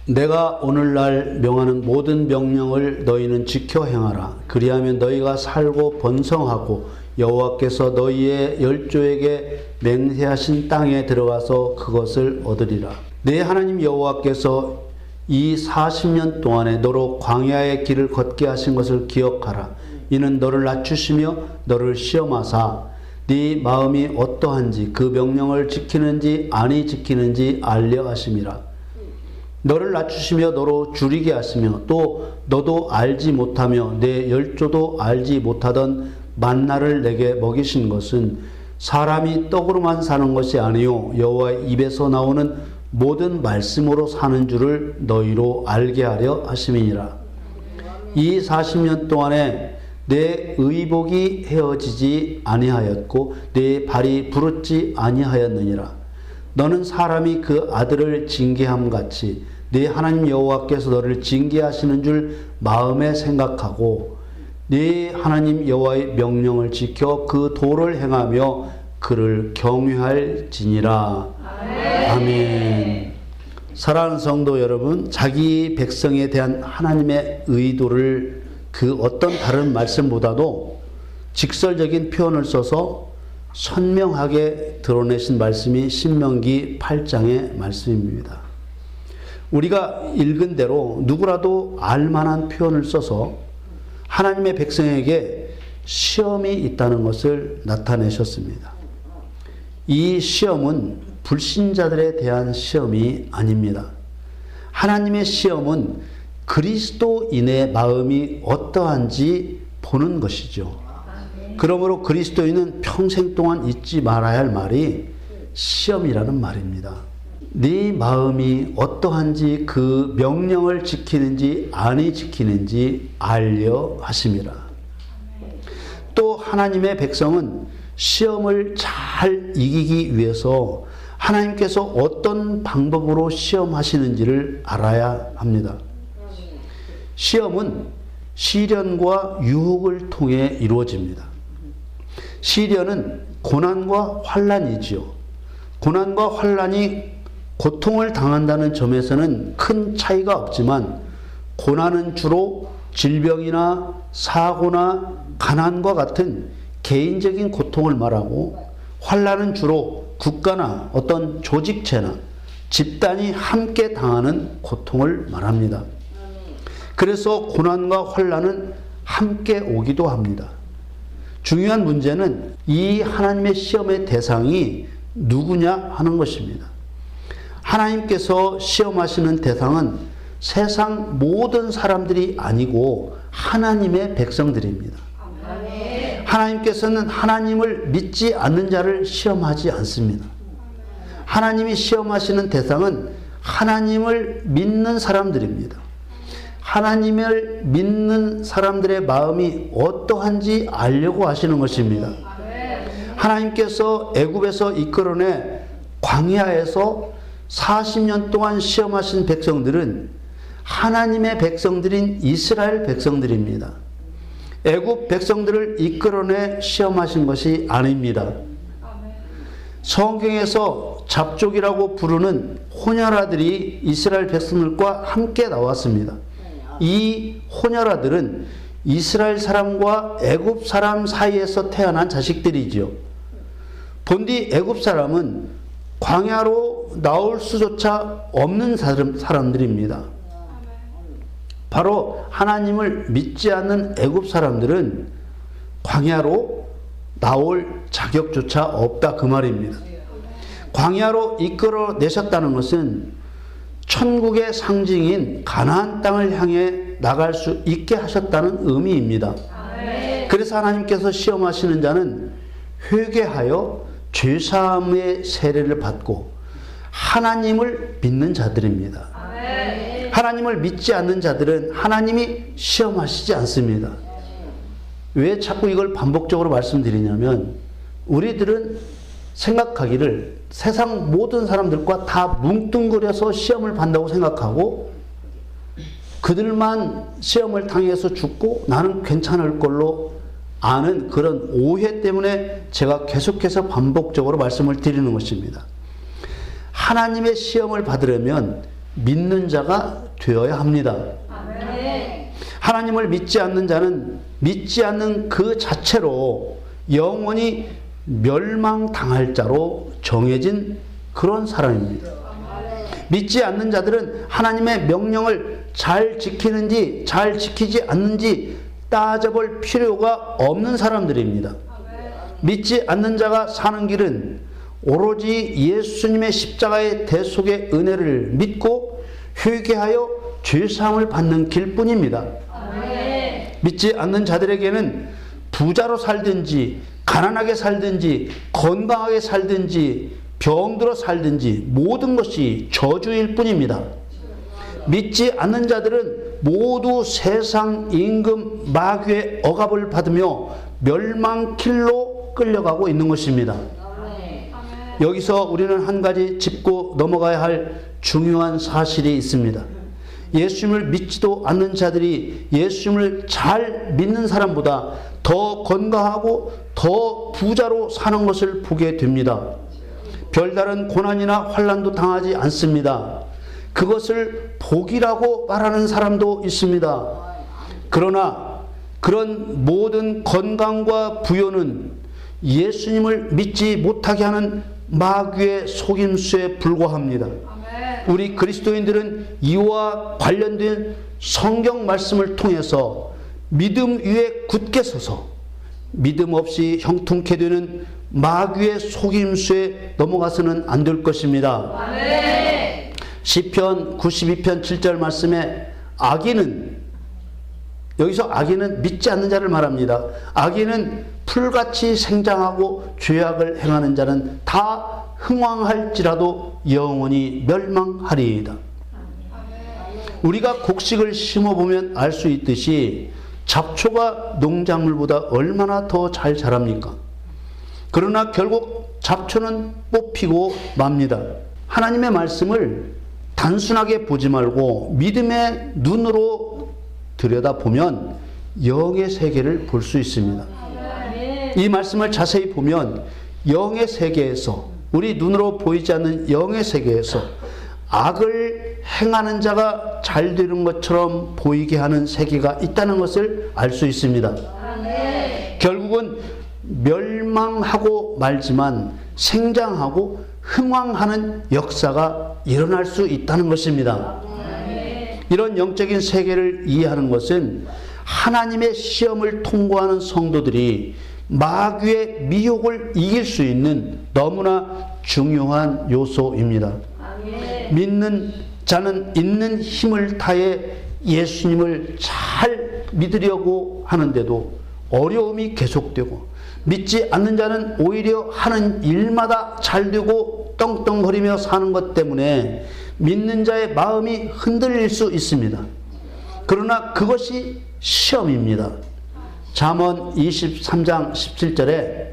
내가 오늘날 명하는 모든 명령을 너희는 지켜 행하라. 그리하면 너희가 살고 번성하고 여호와께서 너희의 열조에게 맹세하신 땅에 들어가서 그것을 얻으리라. 내 하나님 여호와께서 이 40년 동안에 너로 광야의 길을 걷게 하신 것을 기억하라. 이는 너를 낮추시며 너를 시험하사 네 마음이 어떠한지 그 명령을 지키는지 아니 지키는지 알려 하심이라. 너를 낮추시며 너로 줄이게 하시며 또 너도 알지 못하며 내 열조도 알지 못하던 만나를 내게 먹이신 것은 사람이 떡으로만 사는 것이 아니요 여호와의 입에서 나오는 모든 말씀으로 사는 줄을 너희로 알게 하려 하심이니라. 이 40년 동안에 내 의복이 헤어지지 아니하였고 내 발이 부르지 아니하였느니라. 너는 사람이 그 아들을 징계함 같이 네 하나님 여호와께서 너를 징계하시는 줄 마음에 생각하고 네 하나님 여호와의 명령을 지켜 그 도를 행하며 그를 경외할지니라. 아멘. 사랑하는 성도 여러분, 자기 백성에 대한 하나님의 의도를 그 어떤 다른 말씀보다도 직설적인 표현을 써서 선명하게 드러내신 말씀이 신명기 8장의 말씀입니다. 우리가 읽은 대로 누구라도 알만한 표현을 써서 하나님의 백성에게 시험이 있다는 것을 나타내셨습니다. 이 시험은 불신자들에 대한 시험이 아닙니다. 하나님의 시험은 그리스도인의 마음이 어떠한지 보는 것이죠. 그러므로 그리스도인은 평생 동안 잊지 말아야 할 말이 시험이라는 말입니다. 네 마음이 어떠한지 그 명령을 지키는지 아니 지키는지 알려 하심이라. 또 하나님의 백성은 시험을 잘 이기기 위해서 하나님께서 어떤 방법으로 시험하시는지를 알아야 합니다. 시험은 시련과 유혹을 통해 이루어집니다. 시련은 고난과 환난이지요. 고난과 환난이 고통을 당한다는 점에서는 큰 차이가 없지만 고난은 주로 질병이나 사고나 가난과 같은 개인적인 고통을 말하고 환난은 주로 국가나 어떤 조직체나 집단이 함께 당하는 고통을 말합니다. 그래서 고난과 환난은 함께 오기도 합니다. 중요한 문제는 이 하나님의 시험의 대상이 누구냐 하는 것입니다. 하나님께서 시험하시는 대상은 세상 모든 사람들이 아니고 하나님의 백성들입니다. 하나님께서는 하나님을 믿지 않는 자를 시험하지 않습니다. 하나님이 시험하시는 대상은 하나님을 믿는 사람들입니다. 하나님을 믿는 사람들의 마음이 어떠한지 알려고 하시는 것입니다. 하나님께서 애굽에서 이끌어내 광야에서 40년 동안 시험하신 백성들은 하나님의 백성들인 이스라엘 백성들입니다. 애굽 백성들을 이끌어내 시험하신 것이 아닙니다. 성경에서 잡족이라고 부르는 호녀라들이 이스라엘 백성들과 함께 나왔습니다. 이 호녀라들은 이스라엘 사람과 애굽 사람 사이에서 태어난 자식들이지요. 본디 애굽 사람은 광야로 나올 수조차 없는 사람들입니다. 바로 하나님을 믿지 않는 애굽 사람들은 광야로 나올 자격조차 없다 그 말입니다. 광야로 이끌어내셨다는 것은 천국의 상징인 가나안 땅을 향해 나갈 수 있게 하셨다는 의미입니다. 그래서 하나님께서 시험하시는 자는 회개하여 죄사함의 세례를 받고 하나님을 믿는 자들입니다. 하나님을 믿지 않는 자들은 하나님이 시험하시지 않습니다. 왜 자꾸 이걸 반복적으로 말씀드리냐면 우리들은 생각하기를 세상 모든 사람들과 다 뭉뚱그려서 시험을 받는다고 생각하고 그들만 시험을 당해서 죽고 나는 괜찮을 걸로 아는 그런 오해 때문에 제가 계속해서 반복적으로 말씀을 드리는 것입니다. 하나님의 시험을 받으려면 믿는 자가 되어야 합니다. 하나님을 믿지 않는 자는 믿지 않는 그 자체로 영원히 멸망당할 자로 정해진 그런 사람입니다. 믿지 않는 자들은 하나님의 명령을 잘 지키는지 잘 지키지 않는지 따져볼 필요가 없는 사람들입니다. 믿지 않는 자가 사는 길은 오로지 예수님의 십자가의 대속의 은혜를 믿고 회개하여 죄사함을 받는 길뿐입니다. 믿지 않는 자들에게는 부자로 살든지 가난하게 살든지 건강하게 살든지 병들어 살든지 모든 것이 저주일 뿐입니다. 믿지 않는 자들은 모두 세상 임금 마귀의 억압을 받으며 멸망길로 끌려가고 있는 것입니다. 여기서 우리는 한 가지 짚고 넘어가야 할 중요한 사실이 있습니다. 예수님을 믿지도 않는 자들이 예수님을 잘 믿는 사람보다 더 건강하고 더 부자로 사는 것을 보게 됩니다. 별다른 고난이나 환난도 당하지 않습니다. 그것을 복이라고 말하는 사람도 있습니다. 그러나 그런 모든 건강과 부요는 예수님을 믿지 못하게 하는 마귀의 속임수에 불과합니다. 우리 그리스도인들은 이와 관련된 성경 말씀을 통해서 믿음 위에 굳게 서서 믿음 없이 형통케 되는 마귀의 속임수에 넘어가서는 안 될 것입니다. 시편 92편 7절 말씀에 악인은, 여기서 악인은 믿지 않는 자를 말합니다. 악인은 풀같이 생장하고 죄악을 행하는 자는 다 흥왕할지라도 영원히 멸망하리이다. 우리가 곡식을 심어보면 알 수 있듯이 잡초가 농작물보다 얼마나 더 잘 자랍니까? 그러나 결국 잡초는 뽑히고 맙니다. 하나님의 말씀을 단순하게 보지 말고 믿음의 눈으로 들여다보면 영의 세계를 볼 수 있습니다. 이 말씀을 자세히 보면 영의 세계에서, 우리 눈으로 보이지 않는 영의 세계에서 악을 행하는 자가 잘 되는 것처럼 보이게 하는 세계가 있다는 것을 알 수 있습니다. 결국은 멸망하고 말지만 생장하고 흥왕하는 역사가 일어날 수 있다는 것입니다. 이런 영적인 세계를 이해하는 것은 하나님의 시험을 통과하는 성도들이 마귀의 미혹을 이길 수 있는 너무나 중요한 요소입니다. 믿는 자는 있는 힘을 다해 예수님을 잘 믿으려고 하는데도 어려움이 계속되고, 믿지 않는 자는 오히려 하는 일마다 잘되고 떵떵거리며 사는 것 때문에 믿는 자의 마음이 흔들릴 수 있습니다. 그러나 그것이 시험입니다. 잠언 23장 17절에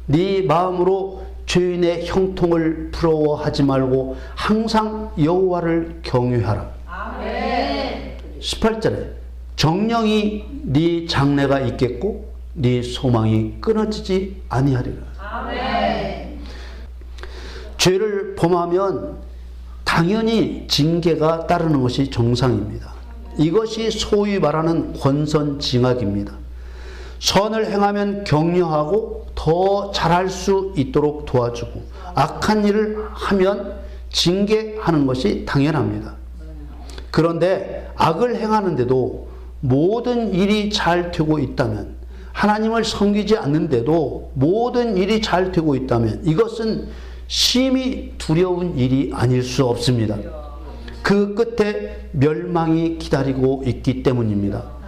네 마음으로 죄인의 형통을 부러워하지 말고 항상 여호와를 경외하라. 18절에 정령이 네 장래가 있겠고 네 소망이 끊어지지 아니하리라. 죄를 범하면 당연히 징계가 따르는 것이 정상입니다. 이것이 소위 말하는 권선징악입니다. 선을 행하면 격려하고 더 잘할 수 있도록 도와주고, 악한 일을 하면 징계하는 것이 당연합니다. 그런데 악을 행하는데도 모든 일이 잘 되고 있다면, 하나님을 섬기지 않는데도 모든 일이 잘 되고 있다면 이것은 심히 두려운 일이 아닐 수 없습니다. 그 끝에 멸망이 기다리고 있기 때문입니다.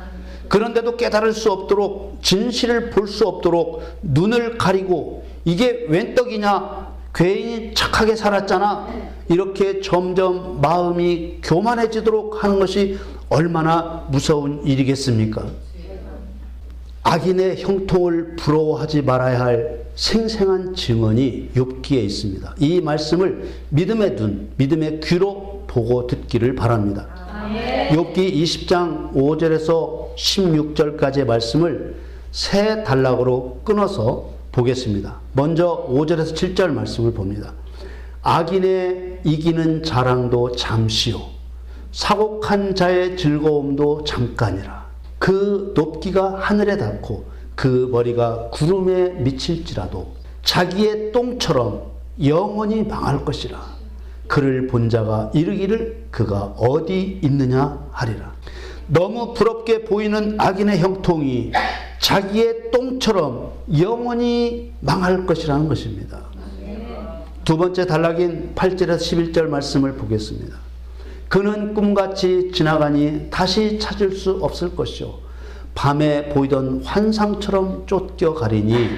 그런데도 깨달을 수 없도록, 진실을 볼 수 없도록 눈을 가리고 이게 웬 떡이냐, 괜히 착하게 살았잖아, 이렇게 점점 마음이 교만해지도록 하는 것이 얼마나 무서운 일이겠습니까? 악인의 형통을 부러워하지 말아야 할 생생한 증언이 욥기에 있습니다. 이 말씀을 믿음의 눈, 믿음의 귀로 보고 듣기를 바랍니다. 욥기 20장 5절에서 16절까지의 말씀을 세 단락으로 끊어서 보겠습니다. 먼저 5절에서 7절 말씀을 봅니다. 악인의 이기는 자랑도 잠시요 사곡한 자의 즐거움도 잠깐이라. 그 높기가 하늘에 닿고 그 머리가 구름에 미칠지라도 자기의 똥처럼 영원히 망할 것이라. 그를 본 자가 이르기를 그가 어디 있느냐 하리라. 너무 부럽게 보이는 악인의 형통이 자기의 똥처럼 영원히 망할 것이라는 것입니다. 두 번째 단락인 8절에서 11절 말씀을 보겠습니다. 그는 꿈같이 지나가니 다시 찾을 수 없을 것이요 밤에 보이던 환상처럼 쫓겨가리니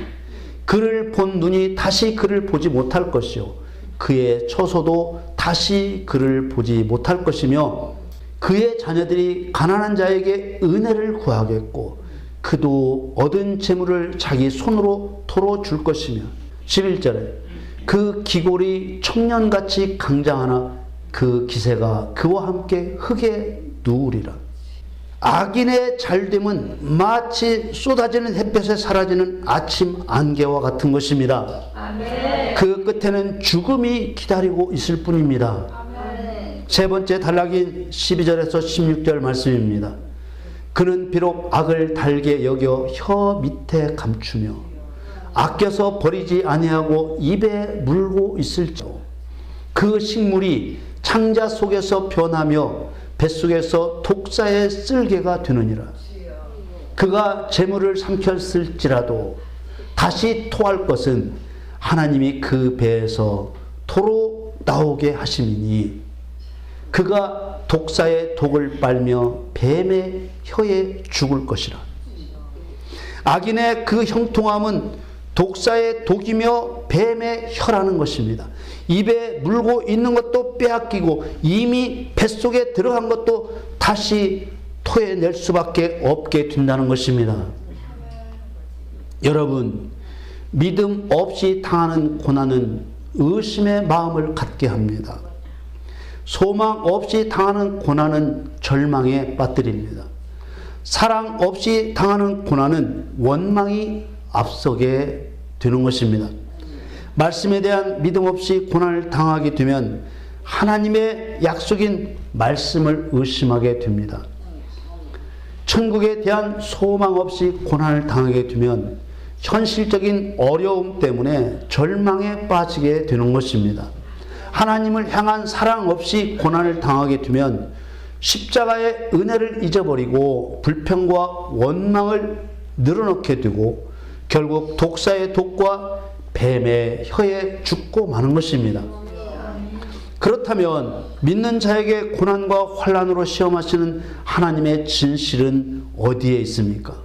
그를 본 눈이 다시 그를 보지 못할 것이요 그의 처소도 다시 그를 보지 못할 것이며 그의 자녀들이 가난한 자에게 은혜를 구하겠고 그도 얻은 재물을 자기 손으로 토로 줄 것이며 11절에 그 기골이 청년같이 강장하나 그 기세가 그와 함께 흙에 누우리라. 악인의 잘됨은 마치 쏟아지는 햇볕에 사라지는 아침 안개와 같은 것입니다. 아멘. 그 끝에는 죽음이 기다리고 있을 뿐입니다. 아멘. 세 번째 단락인 12절에서 16절 말씀입니다. 그는 비록 악을 달게 여겨 혀 밑에 감추며 아껴서 버리지 아니하고 입에 물고 있을지도 그 식물이 창자 속에서 변하며 뱃속에서 독사의 쓸개가 되느니라. 그가 재물을 삼켰을지라도 다시 토할 것은 하나님이 그 배에서 토로 나오게 하심이니 그가 독사의 독을 빨며 뱀의 혀에 죽을 것이라. 악인의 그 형통함은 독사의 독이며 뱀의 혀라는 것입니다. 입에 물고 있는 것도 빼앗기고 이미 뱃속에 들어간 것도 다시 토해낼 수밖에 없게 된다는 것입니다. 여러분, 믿음 없이 당하는 고난은 의심의 마음을 갖게 합니다. 소망 없이 당하는 고난은 절망에 빠뜨립니다. 사랑 없이 당하는 고난은 원망이 앞서게 되는 것입니다. 말씀에 대한 믿음 없이 고난을 당하게 되면 하나님의 약속인 말씀을 의심하게 됩니다. 천국에 대한 소망 없이 고난을 당하게 되면 현실적인 어려움 때문에 절망에 빠지게 되는 것입니다. 하나님을 향한 사랑 없이 고난을 당하게 되면 십자가의 은혜를 잊어버리고 불평과 원망을 늘어놓게 되고 결국 독사의 독과 뱀의 혀에 죽고 마는 것입니다. 그렇다면 믿는 자에게 고난과 환난으로 시험하시는 하나님의 진실은 어디에 있습니까?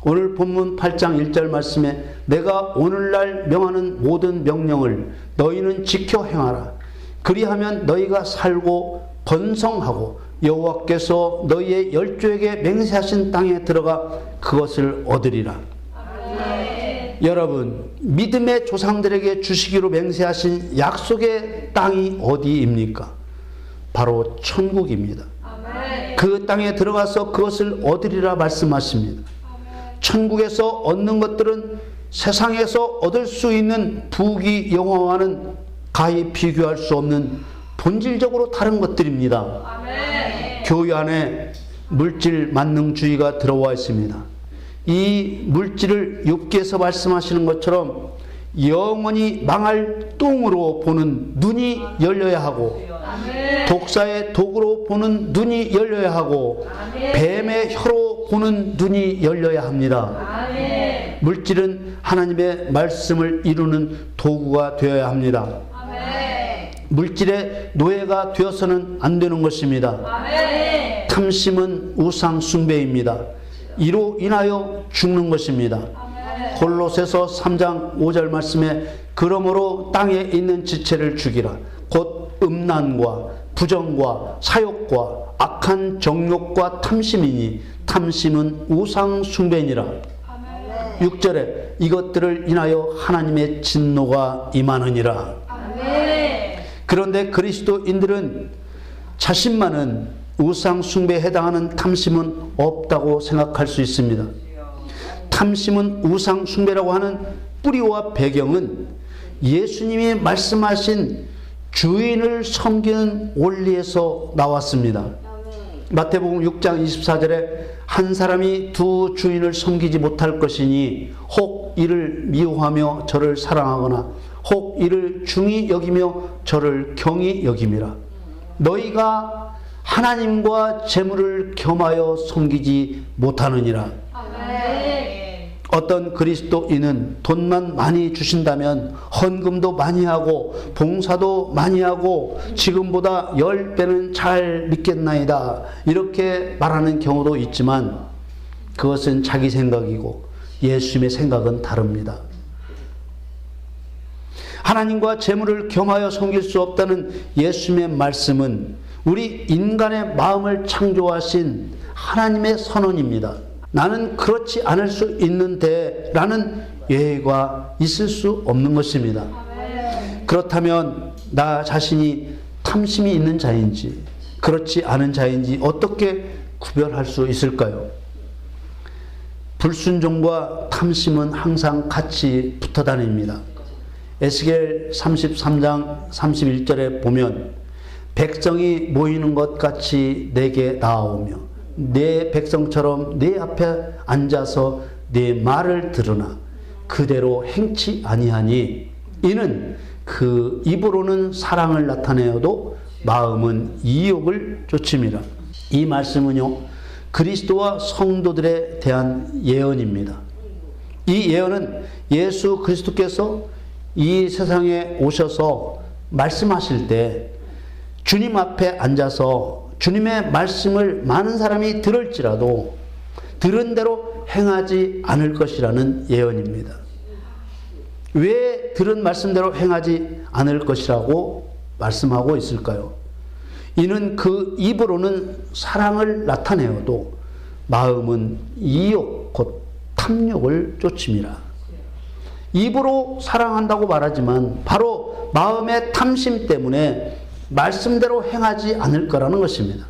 오늘 본문 8장 1절 말씀에 내가 오늘날 명하는 모든 명령을 너희는 지켜 행하라. 그리하면 너희가 살고 번성하고 여호와께서 너희의 열조에게 맹세하신 땅에 들어가 그것을 얻으리라. 여러분, 믿음의 조상들에게 주시기로 맹세하신 약속의 땅이 어디입니까? 바로 천국입니다. 아멘. 그 땅에 들어가서 그것을 얻으리라 말씀하십니다. 아멘. 천국에서 얻는 것들은 세상에서 얻을 수 있는 부귀 영화와는 가히 비교할 수 없는 본질적으로 다른 것들입니다. 아멘. 교회 안에 물질 만능주의가 들어와 있습니다. 이 물질을 욥기에서 말씀하시는 것처럼 영원히 망할 똥으로 보는 눈이 열려야 하고 독사의 독으로 보는 눈이 열려야 하고 뱀의 혀로 보는 눈이 열려야 합니다. 물질은 하나님의 말씀을 이루는 도구가 되어야 합니다. 물질의 노예가 되어서는 안 되는 것입니다. 탐심은 우상 숭배입니다. 이로 인하여 죽는 것입니다. 골로새서 3장 5절 말씀에 그러므로 땅에 있는 지체를 죽이라. 곧 음란과 부정과 사욕과 악한 정욕과 탐심이니 탐심은 우상 숭배니라. 6절에 이것들을 인하여 하나님의 진노가 임하느니라. 그런데 그리스도인들은 자신만은 우상 숭배에 해당하는 탐심은 없다고 생각할 수 있습니다. 탐심은 우상 숭배라고 하는 뿌리와 배경은 예수님이 말씀하신 주인을 섬기는 원리에서 나왔습니다. 마태복음 6장 24절에 한 사람이 두 주인을 섬기지 못할 것이니 혹 이를 미워하며 저를 사랑하거나 혹 이를 중히 여기며 저를 경히 여김이라. 너희가 하나님과 재물을 겸하여 섬기지 못하느니라. 어떤 그리스도인은 돈만 많이 주신다면 헌금도 많이 하고 봉사도 많이 하고 지금보다 10배는 잘 믿겠나이다 이렇게 말하는 경우도 있지만 그것은 자기 생각이고 예수님의 생각은 다릅니다. 하나님과 재물을 겸하여 섬길 수 없다는 예수님의 말씀은 우리 인간의 마음을 창조하신 하나님의 선언입니다. 나는 그렇지 않을 수 있는데 라는 예외가 있을 수 없는 것입니다. 그렇다면 나 자신이 탐심이 있는 자인지 그렇지 않은 자인지 어떻게 구별할 수 있을까요? 불순종과 탐심은 항상 같이 붙어 다닙니다. 에스겔 33장 31절에 보면 백성이 모이는 것 같이 내게 나아오며 내 백성처럼 내 앞에 앉아서 내 말을 들으나 그대로 행치 아니하니 이는 그 입으로는 사랑을 나타내어도 마음은 이욕을 쫓음이라. 이 말씀은요 그리스도와 성도들에 대한 예언입니다. 이 예언은 예수 그리스도께서 이 세상에 오셔서 말씀하실 때 주님 앞에 앉아서 주님의 말씀을 많은 사람이 들을지라도 들은 대로 행하지 않을 것이라는 예언입니다. 왜 들은 말씀대로 행하지 않을 것이라고 말씀하고 있을까요? 이는 그 입으로는 사랑을 나타내어도 마음은 이욕 곧 탐욕을 쫓음이라. 입으로 사랑한다고 말하지만 바로 마음의 탐심 때문에 말씀대로 행하지 않을 거라는 것입니다.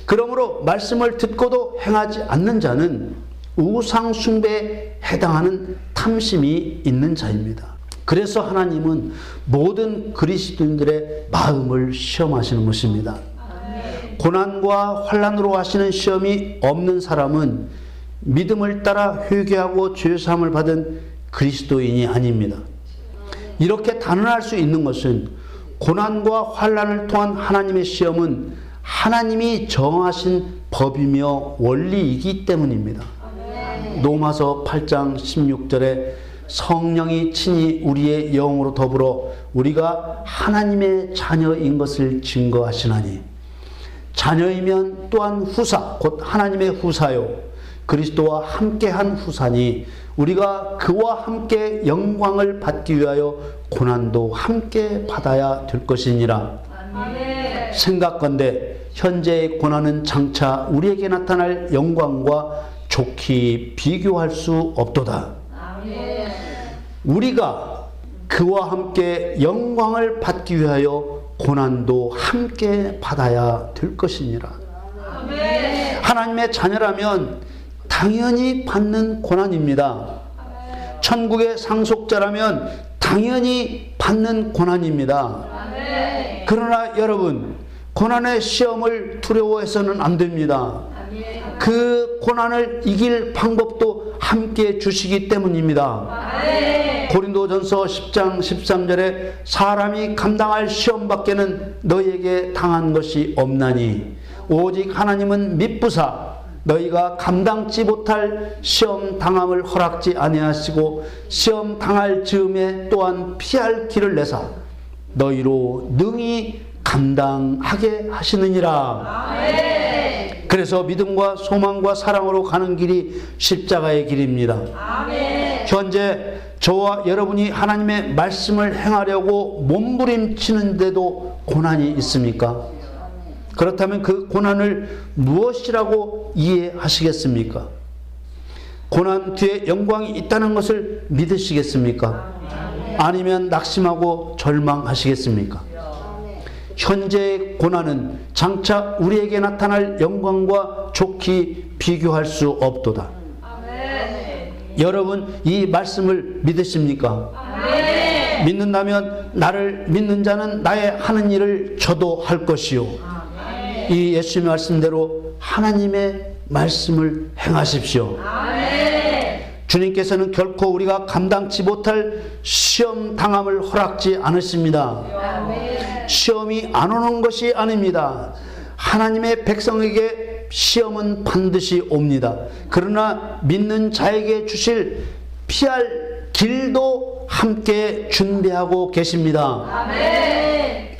그러므로 말씀을 듣고도 행하지 않는 자는 우상 숭배에 해당하는 탐심이 있는 자입니다. 그래서 하나님은 모든 그리스도인들의 마음을 시험하시는 것입니다. 고난과 환난으로 하시는 시험이 없는 사람은 믿음을 따라 회개하고 죄사함을 받은 그리스도인이 아닙니다. 이렇게 단언할 수 있는 것은 고난과 환난을 통한 하나님의 시험은 하나님이 정하신 법이며 원리이기 때문입니다. 로마서 8장 16절에 성령이 친히 우리의 영으로 더불어 우리가 하나님의 자녀인 것을 증거하시나니 자녀이면 또한 후사 곧 하나님의 후사요 그리스도와 함께한 후사니 우리가 그와 함께 영광을 받기 위하여 고난도 함께 받아야 될 것이니라. 아멘. 생각건대 현재의 고난은 장차 우리에게 나타날 영광과 좋게 비교할 수 없도다. 아멘. 우리가 그와 함께 영광을 받기 위하여 고난도 함께 받아야 될 것이니라. 아멘. 하나님의 자녀라면 당연히 받는 고난입니다. 천국의 상속자라면 당연히 받는 고난입니다. 그러나 여러분, 고난의 시험을 두려워해서는 안 됩니다. 그 고난을 이길 방법도 함께 주시기 때문입니다. 고린도전서 10장 13절에 사람이 감당할 시험밖에는 너희에게 당한 것이 없나니 오직 하나님은 미쁘사 너희가 감당치 못할 시험 당함을 허락지 아니하시고 시험 당할 즈음에 또한 피할 길을 내사 너희로 능히 감당하게 하시느니라. 아멘. 그래서 믿음과 소망과 사랑으로 가는 길이 십자가의 길입니다. 아멘. 현재 저와 여러분이 하나님의 말씀을 행하려고 몸부림치는데도 고난이 있습니까? 그렇다면 그 고난을 무엇이라고 이해하시겠습니까? 고난 뒤에 영광이 있다는 것을 믿으시겠습니까? 아니면 낙심하고 절망하시겠습니까? 현재의 고난은 장차 우리에게 나타날 영광과 좋게 비교할 수 없도다. 여러분 이 말씀을 믿으십니까? 믿는다면 나를 믿는 자는 나의 하는 일을 저도 할 것이요. 이 예수님의 말씀대로 하나님의 말씀을 행하십시오. 주님께서는 결코 우리가 감당치 못할 시험 당함을 허락지 않으십니다. 시험이 안 오는 것이 아닙니다. 하나님의 백성에게 시험은 반드시 옵니다. 그러나 믿는 자에게 주실 피할 길도 함께 준비하고 계십니다.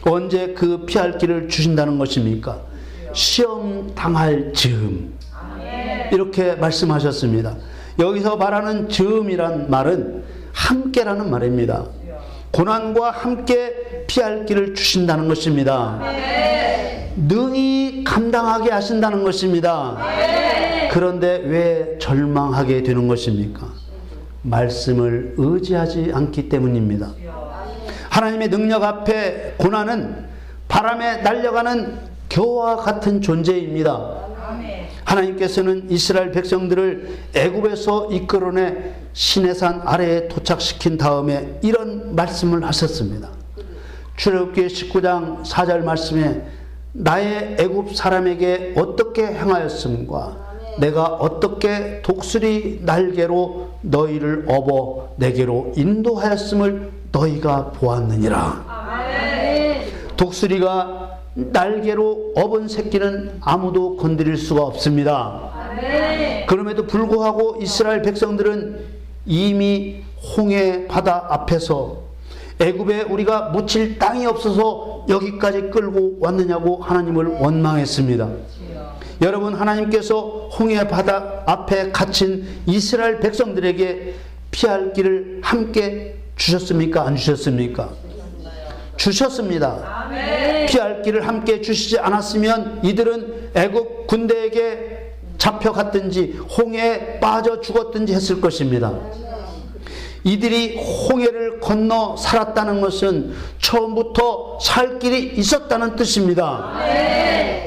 언제 그 피할 길을 주신다는 것입니까? 시험 당할 즈음. 이렇게 말씀하셨습니다. 여기서 말하는 즈음이란 말은 함께라는 말입니다. 고난과 함께 피할 길을 주신다는 것입니다. 능히 감당하게 하신다는 것입니다. 그런데 왜 절망하게 되는 것입니까? 말씀을 의지하지 않기 때문입니다. 하나님의 능력 앞에 고난은 바람에 날려가는 겨와 같은 존재입니다. 하나님께서는 이스라엘 백성들을 애굽에서 이끌어내 시내산 아래에 도착시킨 다음에 이런 말씀을 하셨습니다. 출애굽기 19장 4절 말씀에 나의 애굽 사람에게 어떻게 행하였음과 내가 어떻게 독수리 날개로 너희를 업어 내게로 인도하였음을 너희가 보았느니라. 독수리가 날개로 업은 새끼는 아무도 건드릴 수가 없습니다. 그럼에도 불구하고 이스라엘 백성들은 이미 홍해 바다 앞에서 애굽에 우리가 묻힐 땅이 없어서 여기까지 끌고 왔느냐고 하나님을 원망했습니다. 여러분, 하나님께서 홍해 바다 앞에 갇힌 이스라엘 백성들에게 피할 길을 함께 주셨습니까? 안 주셨습니까? 주셨습니다. 피할 길을 함께 주시지 않았으면 이들은 애굽 군대에게 잡혀갔든지 홍해에 빠져 죽었든지 했을 것입니다. 이들이 홍해를 건너 살았다는 것은 처음부터 살 길이 있었다는 뜻입니다.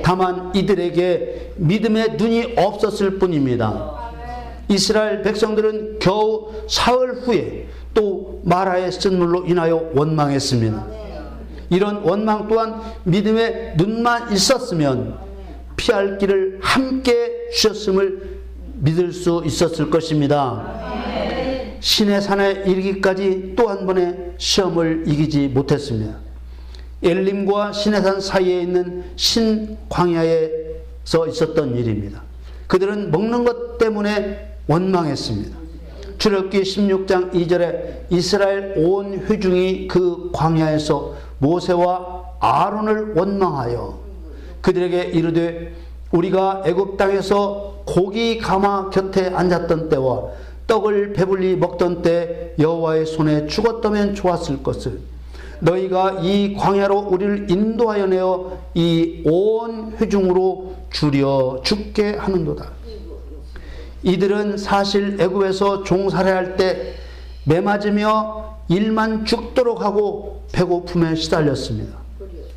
다만 이들에게 믿음의 눈이 없었을 뿐입니다. 이스라엘 백성들은 겨우 사흘 후에 또 마라의 쓴물로 인하여 원망했습니다. 이런 원망 또한 믿음의 눈만 있었으면 피할 길을 함께 주셨음을 믿을 수 있었을 것입니다. 신의 산에 이르기까지 또 한 번의 시험을 이기지 못했습니다. 엘림과 신의 산 사이에 있는 신광야에서 있었던 일입니다. 그들은 먹는 것 때문에 원망했습니다. 출애굽기 16장 2절에 이스라엘 온 회중이 그 광야에서 모세와 아론을 원망하여 그들에게 이르되 우리가 애굽 땅에서 고기 가마 곁에 앉았던 때와 떡을 배불리 먹던 때 여호와의 손에 죽었다면 좋았을 것을 너희가 이 광야로 우리를 인도하여 내어 이 온 회중으로 줄여 죽게 하는도다. 이들은 사실 애굽에서 종살이할 때 매맞으며 일만 죽도록 하고 배고픔에 시달렸습니다.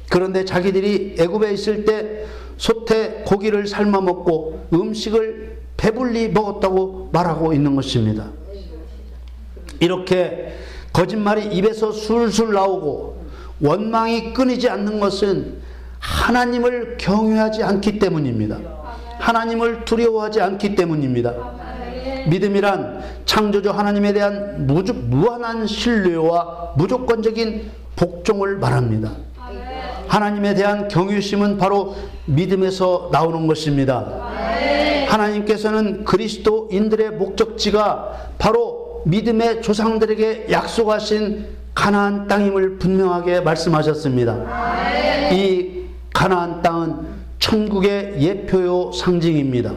그런데 자기들이 애굽에 있을 때 솥에 고기를 삶아 먹고 음식을 배불리 먹었다고 말하고 있는 것입니다. 이렇게 거짓말이 입에서 술술 나오고 원망이 끊이지 않는 것은 하나님을 경외하지 않기 때문입니다. 하나님을 두려워하지 않기 때문입니다. 믿음이란 창조주 하나님에 대한 무한한 신뢰와 무조건적인 복종을 말합니다. 하나님에 대한 경외심은 바로 믿음에서 나오는 것입니다. 하나님께서는 그리스도인들의 목적지가 바로 믿음의 조상들에게 약속하신 가나안 땅임을 분명하게 말씀하셨습니다. 이 가나안 땅은 천국의 예표요 상징입니다.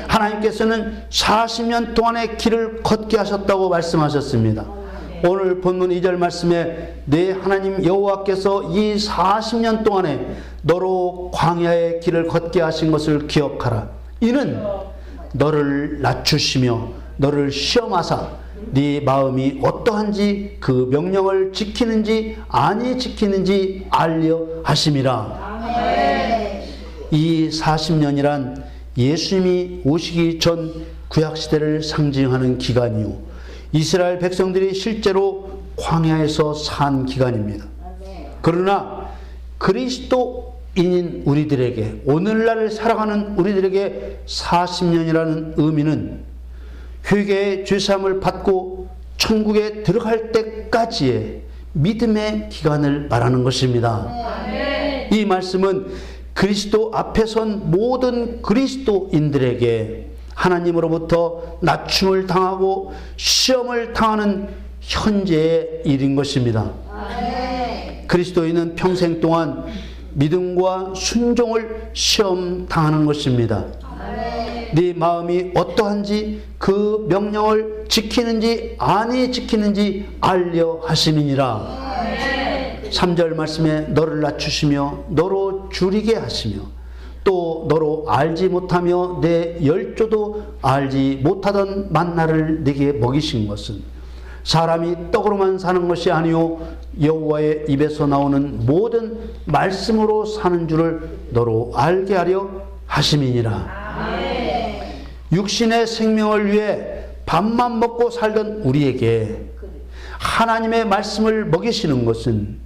하나님께서는 40년 동안의 길을 걷게 하셨다고 말씀하셨습니다. 오늘 본문 2절 말씀에 내 하나님 여호와께서 이 40년 동안에 너로 광야의 길을 걷게 하신 것을 기억하라. 이는 너를 낮추시며 너를 시험하사 네 마음이 어떠한지 그 명령을 지키는지 아니 지키는지 알려 하심이라. 이 40년이란 예수님이 오시기 전 구약시대를 상징하는 기간이요 이스라엘 백성들이 실제로 광야에서 산 기간입니다. 그러나 그리스도인인 우리들에게, 오늘날을 살아가는 우리들에게 40년이라는 의미는 회개의 죄사함을 받고 천국에 들어갈 때까지의 믿음의 기간을 말하는 것입니다. 이 말씀은 그리스도 앞에 선 모든 그리스도인들에게 하나님으로부터 낮춤을 당하고 시험을 당하는 현재의 일인 것입니다. 그리스도인은 평생 동안 믿음과 순종을 시험 당하는 것입니다. 네 마음이 어떠한지 그 명령을 지키는지 아니 지키는지 알려 하심이니라. 3절 말씀에 너를 낮추시며 너로 줄이게 하시며 또 너로 알지 못하며 내 열조도 알지 못하던 만나를 네게 먹이신 것은 사람이 떡으로만 사는 것이 아니요 여호와의 입에서 나오는 모든 말씀으로 사는 줄을 너로 알게 하려 하심이니라. 육신의 생명을 위해 밥만 먹고 살던 우리에게 하나님의 말씀을 먹이시는 것은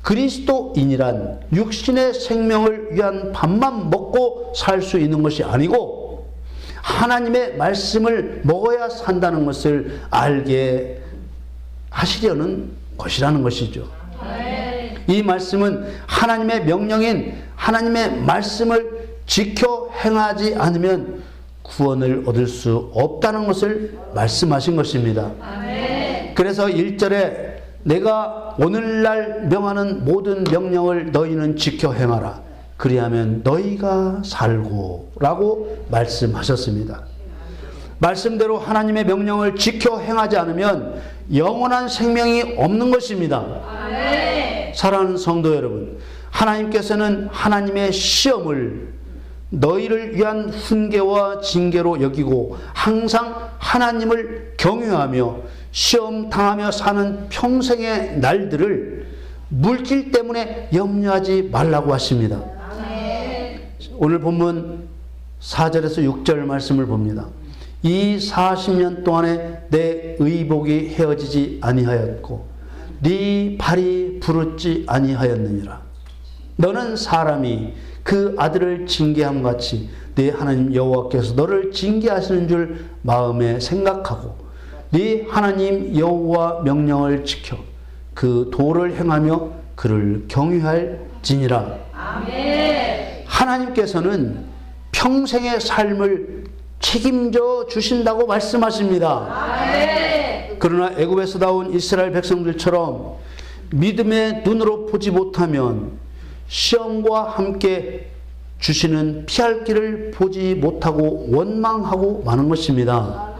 그리스도인이란 육신의 생명을 위한 밥만 먹고 살 수 있는 것이 아니고 하나님의 말씀을 먹어야 산다는 것을 알게 하시려는 것이라는 것이죠. 이 말씀은 하나님의 명령인 하나님의 말씀을 지켜 행하지 않으면 구원을 얻을 수 없다는 것을 말씀하신 것입니다. 그래서 1절에 내가 오늘날 명하는 모든 명령을 너희는 지켜 행하라. 그리하면 너희가 살고 라고 말씀하셨습니다. 말씀대로 하나님의 명령을 지켜 행하지 않으면 영원한 생명이 없는 것입니다. 사랑하는 성도 여러분, 하나님께서는 하나님의 시험을 너희를 위한 훈계와 징계로 여기고 항상 하나님을 경외하며 시험 당하며 사는 평생의 날들을 물질 때문에 염려하지 말라고 하십니다. 오늘 본문 4절에서 6절 말씀을 봅니다. 이 40년 동안에 내 의복이 헤어지지 아니하였고 네 발이 부르지 아니하였느니라. 너는 사람이 그 아들을 징계함 같이 네 하나님 여호와께서 너를 징계하시는 줄 마음에 생각하고 네 하나님 여호와 명령을 지켜 그 도를 행하며 그를 경외할지니라. 하나님께서는 평생의 삶을 책임져 주신다고 말씀하십니다. 그러나 애굽에서 나온 이스라엘 백성들처럼 믿음의 눈으로 보지 못하면 시험과 함께 주시는 피할 길을 보지 못하고 원망하고 마는 것입니다.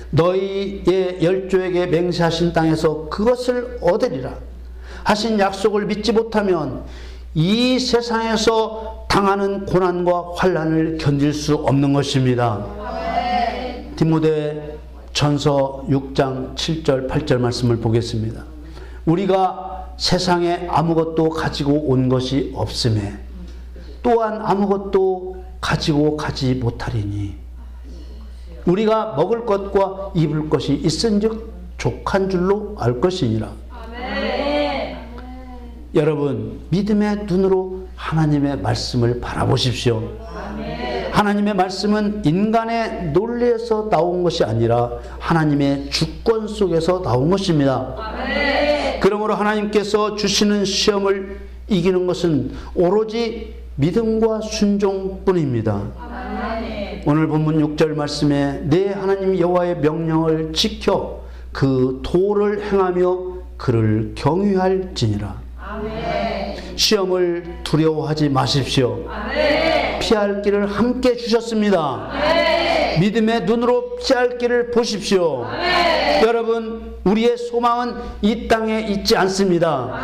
너희의 열조에게 맹세하신 땅에서 그것을 얻으리라 하신 약속을 믿지 못하면 이 세상에서 당하는 고난과 환난을 견딜 수 없는 것입니다. 디모데 전서 6장 7절 8절 말씀을 보겠습니다. 우리가 세상에 아무것도 가지고 온 것이 없음에 또한 아무것도 가지고 가지 못하리니 우리가 먹을 것과 입을 것이 있은즉 족한 줄로 알 것이니라. 여러분, 믿음의 눈으로 하나님의 말씀을 바라보십시오. 하나님의 말씀은 인간의 논리에서 나온 것이 아니라 하나님의 주권 속에서 나온 것입니다. 그러므로 하나님께서 주시는 시험을 이기는 것은 오로지 믿음과 순종뿐입니다. 오늘 본문 6절 말씀에 내 하나님 여호와의 명령을 지켜 그 도를 행하며 그를 경외할지니라. 시험을 두려워하지 마십시오. 피할 길을 함께 주셨습니다. 믿음의 눈으로 피할 길을 보십시오. 여러분, 우리의 소망은 이 땅에 있지 않습니다.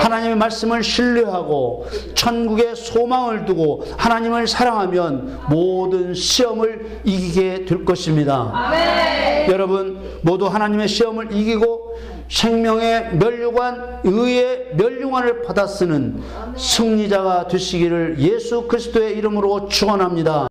하나님의 말씀을 신뢰하고 천국에 소망을 두고 하나님을 사랑하면 모든 시험을 이기게 될 것입니다. 여러분, 모두 하나님의 시험을 이기고 생명의 면류관, 의의 면류관을 받아 쓰는 승리자가 되시기를 예수 그리스도의 이름으로 축원합니다.